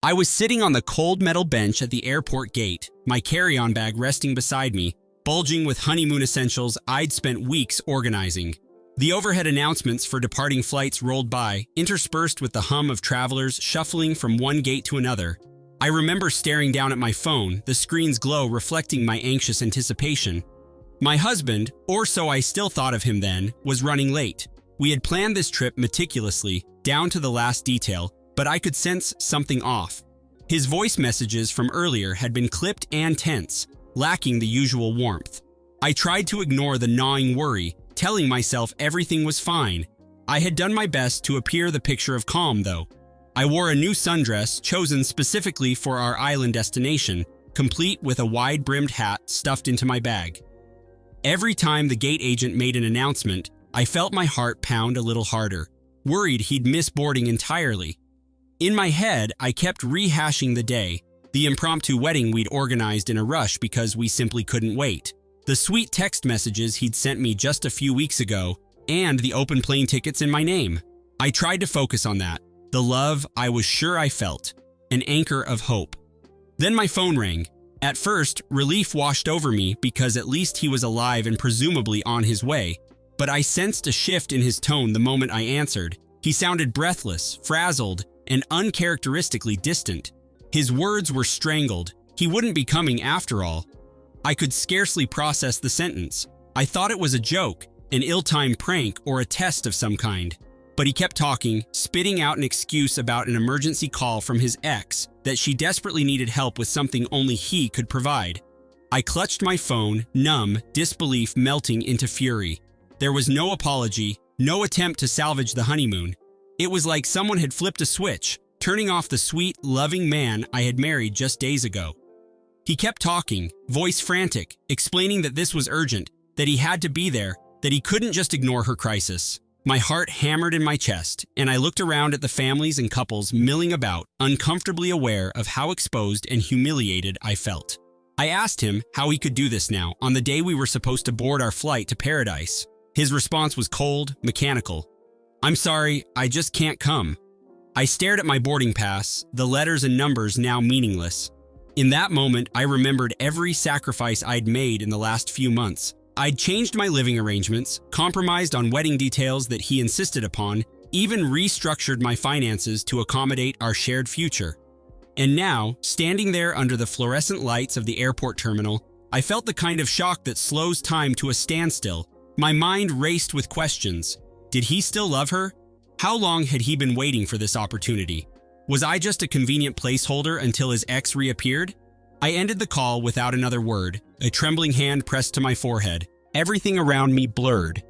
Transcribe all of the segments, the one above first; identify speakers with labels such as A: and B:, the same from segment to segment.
A: I was sitting on the cold metal bench at the airport gate, my carry-on bag resting beside me, bulging with honeymoon essentials I'd spent weeks organizing. The overhead announcements for departing flights rolled by, interspersed with the hum of travelers shuffling from one gate to another. I remember staring down at my phone, the screen's glow reflecting my anxious anticipation. My husband, or so I still thought of him then, was running late. We had planned this trip meticulously, down to the last detail, but I could sense something off. His voice messages from earlier had been clipped and tense, lacking the usual warmth. I tried to ignore the gnawing worry, telling myself everything was fine. I had done my best to appear the picture of calm, though. I wore a new sundress chosen specifically for our island destination, complete with a wide-brimmed hat stuffed into my bag. Every time the gate agent made an announcement, I felt my heart pound a little harder, worried he'd miss boarding entirely. In my head, I kept rehashing the day, the impromptu wedding we'd organized in a rush because we simply couldn't wait, the sweet text messages he'd sent me just a few weeks ago, and the open plane tickets in my name. I tried to focus on that, the love I was sure I felt, an anchor of hope. Then my phone rang. At first, relief washed over me because at least he was alive and presumably on his way, but I sensed a shift in his tone the moment I answered. He sounded breathless, frazzled, and uncharacteristically distant. His words were strangled. He wouldn't be coming after all. I could scarcely process the sentence. I thought it was a joke, an ill-timed prank, or a test of some kind. But he kept talking, spitting out an excuse about an emergency call from his ex, that she desperately needed help with something only he could provide. I clutched my phone, numb, disbelief melting into fury. There was no apology, no attempt to salvage the honeymoon. It was like someone had flipped a switch, turning off the sweet, loving man I had married just days ago. He kept talking, voice frantic, explaining that this was urgent, that he had to be there, that he couldn't just ignore her crisis. My heart hammered in my chest, and I looked around at the families and couples milling about, uncomfortably aware of how exposed and humiliated I felt. I asked him how he could do this now, on the day we were supposed to board our flight to paradise. His response was cold, mechanical. "I'm sorry, I just can't come." I stared at my boarding pass, the letters and numbers now meaningless. In that moment, I remembered every sacrifice I'd made in the last few months. I'd changed my living arrangements, compromised on wedding details that he insisted upon, even restructured my finances to accommodate our shared future. And now, standing there under the fluorescent lights of the airport terminal, I felt the kind of shock that slows time to a standstill. My mind raced with questions. Did he still love her? How long had he been waiting for this opportunity? Was I just a convenient placeholder until his ex reappeared? I ended the call without another word, a trembling hand pressed to my forehead. Everything around me blurred.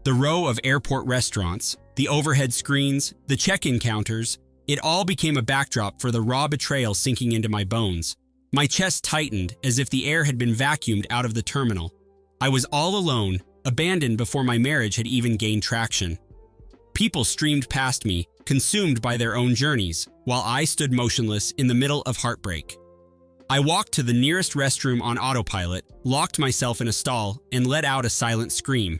A: The row of airport restaurants, the overhead screens, the check-in counters, it all became a backdrop for the raw betrayal sinking into my bones. My chest tightened as if the air had been vacuumed out of the terminal. I was all alone, abandoned before my marriage had even gained traction. People streamed past me, consumed by their own journeys, while I stood motionless in the middle of heartbreak. I walked to the nearest restroom on autopilot, locked myself in a stall, and let out a silent scream.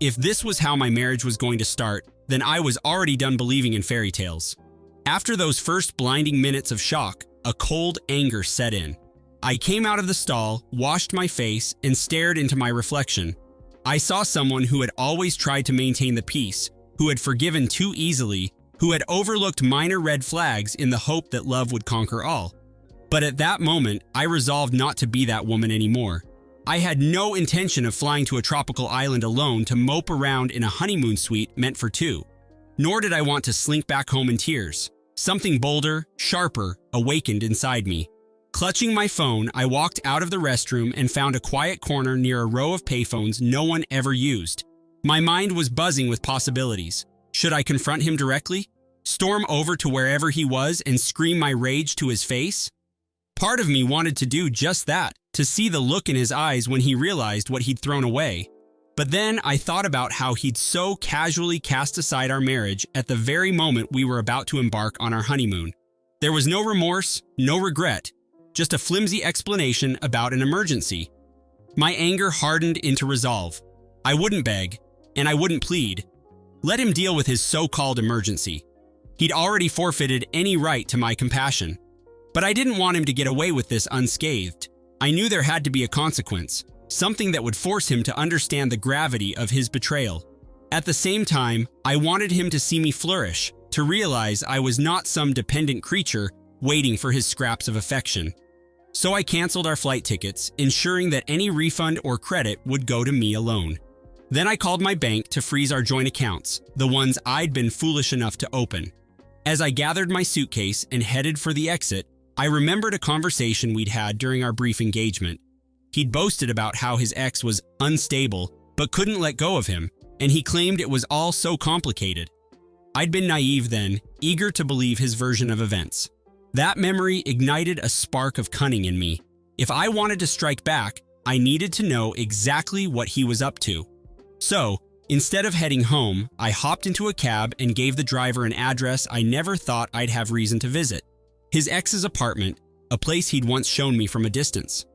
A: If this was how my marriage was going to start, then I was already done believing in fairy tales. After those first blinding minutes of shock, a cold anger set in. I came out of the stall, washed my face, and stared into my reflection. I saw someone who had always tried to maintain the peace, who had forgiven too easily, who had overlooked minor red flags in the hope that love would conquer all. But at that moment, I resolved not to be that woman anymore. I had no intention of flying to a tropical island alone to mope around in a honeymoon suite meant for two. Nor did I want to slink back home in tears. Something bolder, sharper, awakened inside me. Clutching my phone, I walked out of the restroom and found a quiet corner near a row of payphones no one ever used. My mind was buzzing with possibilities. Should I confront him directly? Storm over to wherever he was and scream my rage to his face? Part of me wanted to do just that, to see the look in his eyes when he realized what he'd thrown away. But then I thought about how he'd so casually cast aside our marriage at the very moment we were about to embark on our honeymoon. There was no remorse, no regret, just a flimsy explanation about an emergency. My anger hardened into resolve. I wouldn't beg, and I wouldn't plead. Let him deal with his so-called emergency. He'd already forfeited any right to my compassion. But I didn't want him to get away with this unscathed. I knew there had to be a consequence, something that would force him to understand the gravity of his betrayal. At the same time, I wanted him to see me flourish, to realize I was not some dependent creature waiting for his scraps of affection. So I canceled our flight tickets, ensuring that any refund or credit would go to me alone. Then I called my bank to freeze our joint accounts, the ones I'd been foolish enough to open. As I gathered my suitcase and headed for the exit, I remembered a conversation we'd had during our brief engagement. He'd boasted about how his ex was unstable but couldn't let go of him, and he claimed it was all so complicated. I'd been naive then, eager to believe his version of events. That memory ignited a spark of cunning in me. If I wanted to strike back, I needed to know exactly what he was up to. So, instead of heading home, I hopped into a cab and gave the driver an address I never thought I'd have reason to visit. His ex's apartment, a place he'd once shown me from a distance.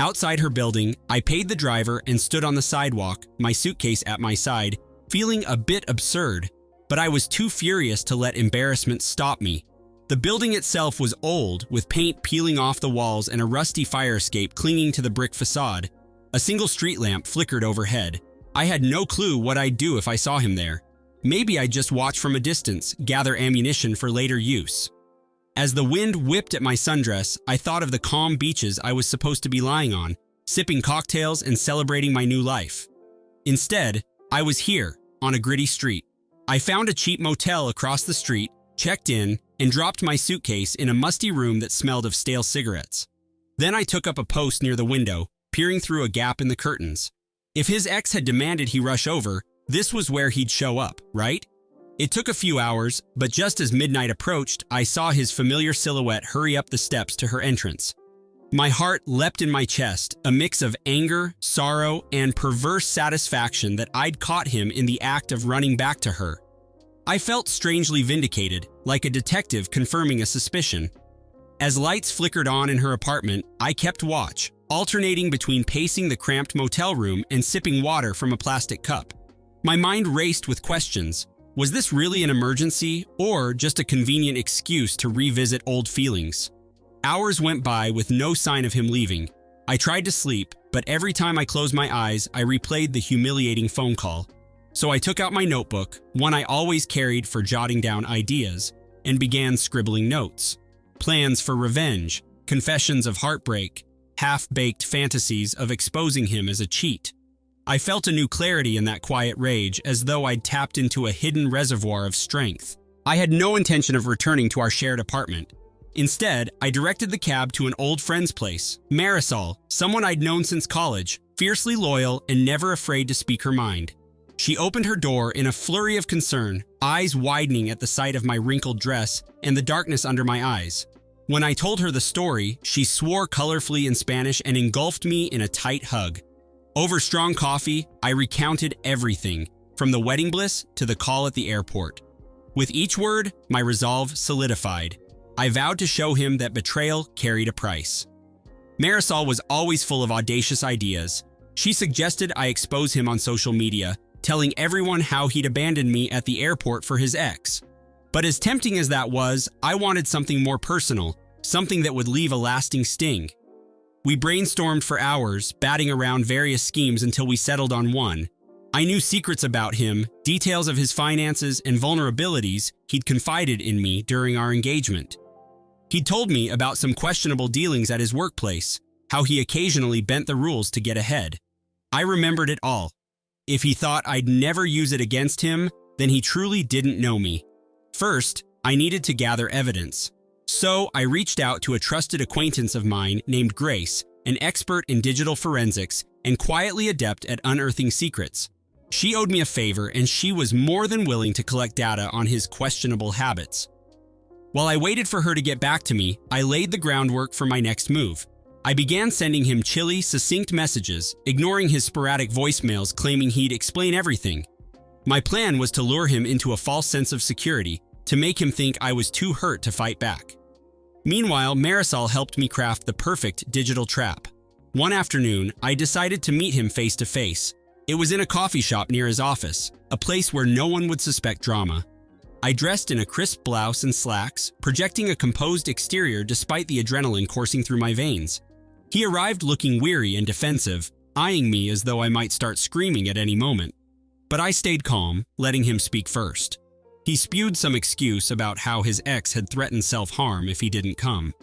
A: Outside her building, I paid the driver and stood on the sidewalk, my suitcase at my side, feeling a bit absurd, but I was too furious to let embarrassment stop me. The building itself was old, with paint peeling off the walls and a rusty fire escape clinging to the brick facade. A single street lamp flickered overhead. I had no clue what I'd do if I saw him there. Maybe I'd just watch from a distance, gather ammunition for later use. As the wind whipped at my sundress, I thought of the calm beaches I was supposed to be lying on, sipping cocktails and celebrating my new life. Instead, I was here, on a gritty street. I found a cheap motel across the street, checked in, and dropped my suitcase in a musty room that smelled of stale cigarettes. Then I took up a post near the window, peering through a gap in the curtains. If his ex had demanded he rush over, this was where he'd show up, right? It took a few hours, but just as midnight approached, I saw his familiar silhouette hurry up the steps to her entrance. My heart leapt in my chest, a mix of anger, sorrow, and perverse satisfaction that I'd caught him in the act of running back to her. I felt strangely vindicated, like a detective confirming a suspicion. As lights flickered on in her apartment, I kept watch, alternating between pacing the cramped motel room and sipping water from a plastic cup. My mind raced with questions. Was this really an emergency, or just a convenient excuse to revisit old feelings? Hours went by with no sign of him leaving. I tried to sleep, but every time I closed my eyes, I replayed the humiliating phone call. So I took out my notebook, one I always carried for jotting down ideas, and began scribbling notes. Plans for revenge, confessions of heartbreak, half-baked fantasies of exposing him as a cheat. I felt a new clarity in that quiet rage, as though I'd tapped into a hidden reservoir of strength. I had no intention of returning to our shared apartment. Instead, I directed the cab to an old friend's place, Marisol, someone I'd known since college, fiercely loyal and never afraid to speak her mind. She opened her door in a flurry of concern, eyes widening at the sight of my wrinkled dress and the darkness under my eyes. When I told her the story, she swore colorfully in Spanish and engulfed me in a tight hug. Over strong coffee, I recounted everything, from the wedding bliss to the call at the airport. With each word, my resolve solidified. I vowed to show him that betrayal carried a price. Marisol was always full of audacious ideas. She suggested I expose him on social media, telling everyone how he'd abandoned me at the airport for his ex. But as tempting as that was, I wanted something more personal, something that would leave a lasting sting. We brainstormed for hours, batting around various schemes until we settled on one. I knew secrets about him, details of his finances and vulnerabilities he'd confided in me during our engagement. He'd told me about some questionable dealings at his workplace, how he occasionally bent the rules to get ahead. I remembered it all. If he thought I'd never use it against him, then he truly didn't know me. First, I needed to gather evidence. So I reached out to a trusted acquaintance of mine named Grace, an expert in digital forensics and quietly adept at unearthing secrets. She owed me a favor, and she was more than willing to collect data on his questionable habits. While I waited for her to get back to me, I laid the groundwork for my next move. I began sending him chilly, succinct messages, ignoring his sporadic voicemails claiming he'd explain everything. My plan was to lure him into a false sense of security, to make him think I was too hurt to fight back. Meanwhile, Marisol helped me craft the perfect digital trap. One afternoon, I decided to meet him face to face. It was in a coffee shop near his office, a place where no one would suspect drama. I dressed in a crisp blouse and slacks, projecting a composed exterior despite the adrenaline coursing through my veins. He arrived looking weary and defensive, eyeing me as though I might start screaming at any moment. But I stayed calm, letting him speak first. He spewed some excuse about how his ex had threatened self-harm if he didn't come.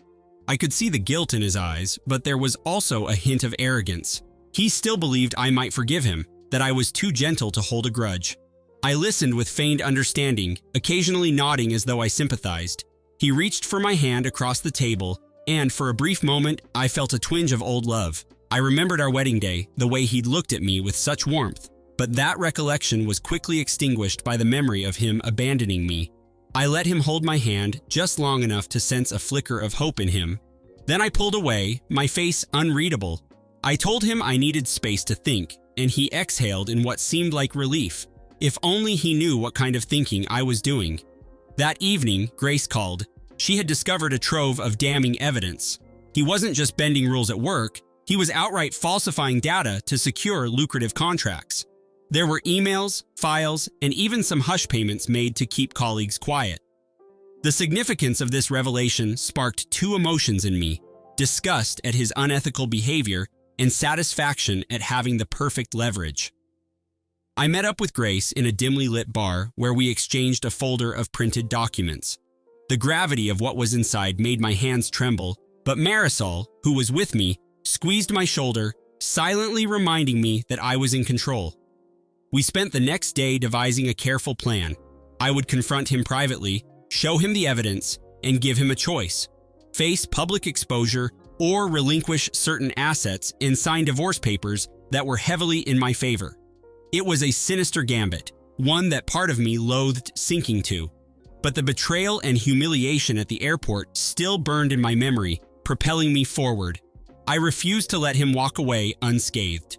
A: I could see the guilt in his eyes, but there was also a hint of arrogance. He still believed I might forgive him, that I was too gentle to hold a grudge. I listened with feigned understanding, occasionally nodding as though I sympathized. He reached for my hand across the table, and for a brief moment, I felt a twinge of old love. I remembered our wedding day, the way he'd looked at me with such warmth. But that recollection was quickly extinguished by the memory of him abandoning me. I let him hold my hand just long enough to sense a flicker of hope in him. Then I pulled away, my face unreadable. I told him I needed space to think, and he exhaled in what seemed like relief. If only he knew what kind of thinking I was doing. That evening, Grace called. She had discovered a trove of damning evidence. He wasn't just bending rules at work, he was outright falsifying data to secure lucrative contracts. There were emails, files, and even some hush payments made to keep colleagues quiet. The significance of this revelation sparked two emotions in me: disgust at his unethical behavior and satisfaction at having the perfect leverage. I met up with Grace in a dimly lit bar where we exchanged a folder of printed documents. The gravity of what was inside made my hands tremble, but Marisol, who was with me, squeezed my shoulder, silently reminding me that I was in control. We spent the next day devising a careful plan. I would confront him privately, show him the evidence, and give him a choice: face public exposure or relinquish certain assets and sign divorce papers that were heavily in my favor. It was a sinister gambit, one that part of me loathed sinking to. But the betrayal and humiliation at the airport still burned in my memory, propelling me forward. I refused to let him walk away unscathed.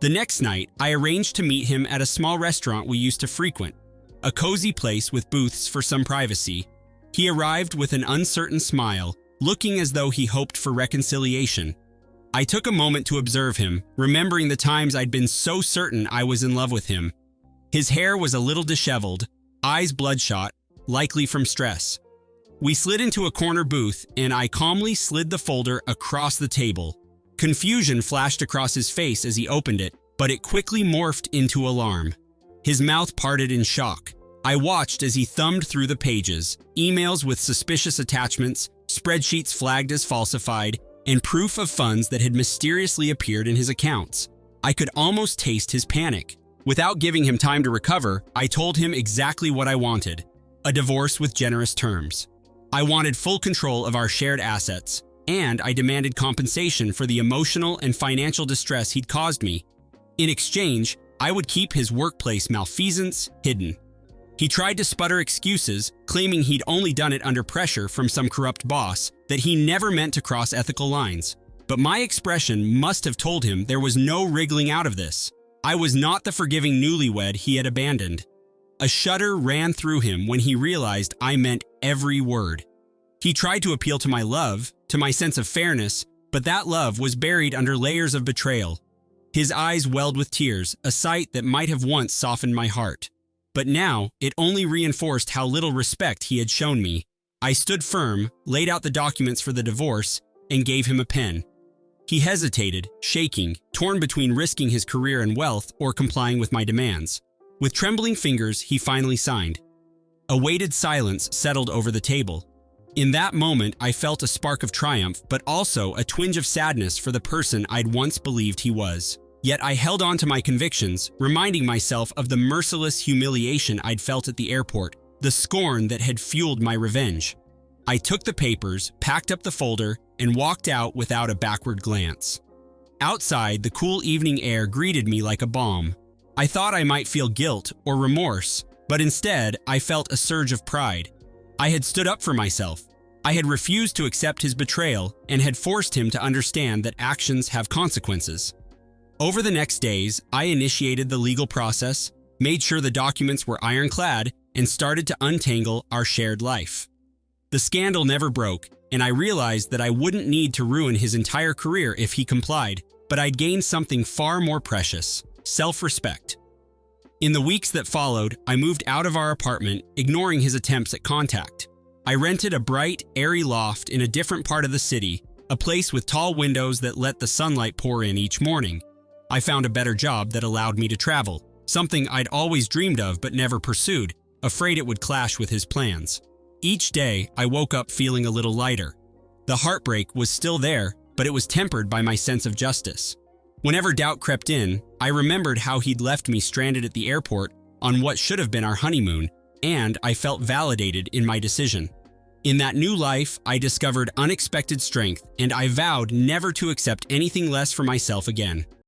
A: The next night, I arranged to meet him at a small restaurant we used to frequent, a cozy place with booths for some privacy. He arrived with an uncertain smile, looking as though he hoped for reconciliation. I took a moment to observe him, remembering the times I'd been so certain I was in love with him. His hair was a little disheveled, eyes bloodshot, likely from stress. We slid into a corner booth, and I calmly slid the folder across the table. Confusion flashed across his face as he opened it, but it quickly morphed into alarm. His mouth parted in shock. I watched as he thumbed through the pages, emails with suspicious attachments, spreadsheets flagged as falsified, and proof of funds that had mysteriously appeared in his accounts. I could almost taste his panic. Without giving him time to recover, I told him exactly what I wanted: a divorce with generous terms. I wanted full control of our shared assets, and I demanded compensation for the emotional and financial distress he'd caused me. In exchange, I would keep his workplace malfeasance hidden. He tried to sputter excuses, claiming he'd only done it under pressure from some corrupt boss, that he never meant to cross ethical lines. But my expression must have told him there was no wriggling out of this. I was not the forgiving newlywed he had abandoned. A shudder ran through him when he realized I meant every word. He tried to appeal to my love, to my sense of fairness, but that love was buried under layers of betrayal. His eyes welled with tears, a sight that might have once softened my heart. But now, it only reinforced how little respect he had shown me. I stood firm, laid out the documents for the divorce, and gave him a pen. He hesitated, shaking, torn between risking his career and wealth or complying with my demands. With trembling fingers, he finally signed. A weighted silence settled over the table. In that moment, I felt a spark of triumph, but also a twinge of sadness for the person I'd once believed he was. Yet I held on to my convictions, reminding myself of the merciless humiliation I'd felt at the airport, the scorn that had fueled my revenge. I took the papers, packed up the folder, and walked out without a backward glance. Outside, the cool evening air greeted me like a balm. I thought I might feel guilt or remorse, but instead, I felt a surge of pride. I had stood up for myself. I had refused to accept his betrayal and had forced him to understand that actions have consequences. Over the next days, I initiated the legal process, made sure the documents were ironclad, and started to untangle our shared life. The scandal never broke, and I realized that I wouldn't need to ruin his entire career if he complied, but I'd gain something far more precious: self-respect. In the weeks that followed, I moved out of our apartment, ignoring his attempts at contact. I rented a bright, airy loft in a different part of the city, a place with tall windows that let the sunlight pour in each morning. I found a better job that allowed me to travel, something I'd always dreamed of but never pursued, afraid it would clash with his plans. Each day, I woke up feeling a little lighter. The heartbreak was still there, but it was tempered by my sense of justice. Whenever doubt crept in, I remembered how he'd left me stranded at the airport on what should have been our honeymoon, and I felt validated in my decision. In that new life, I discovered unexpected strength, and I vowed never to accept anything less for myself again.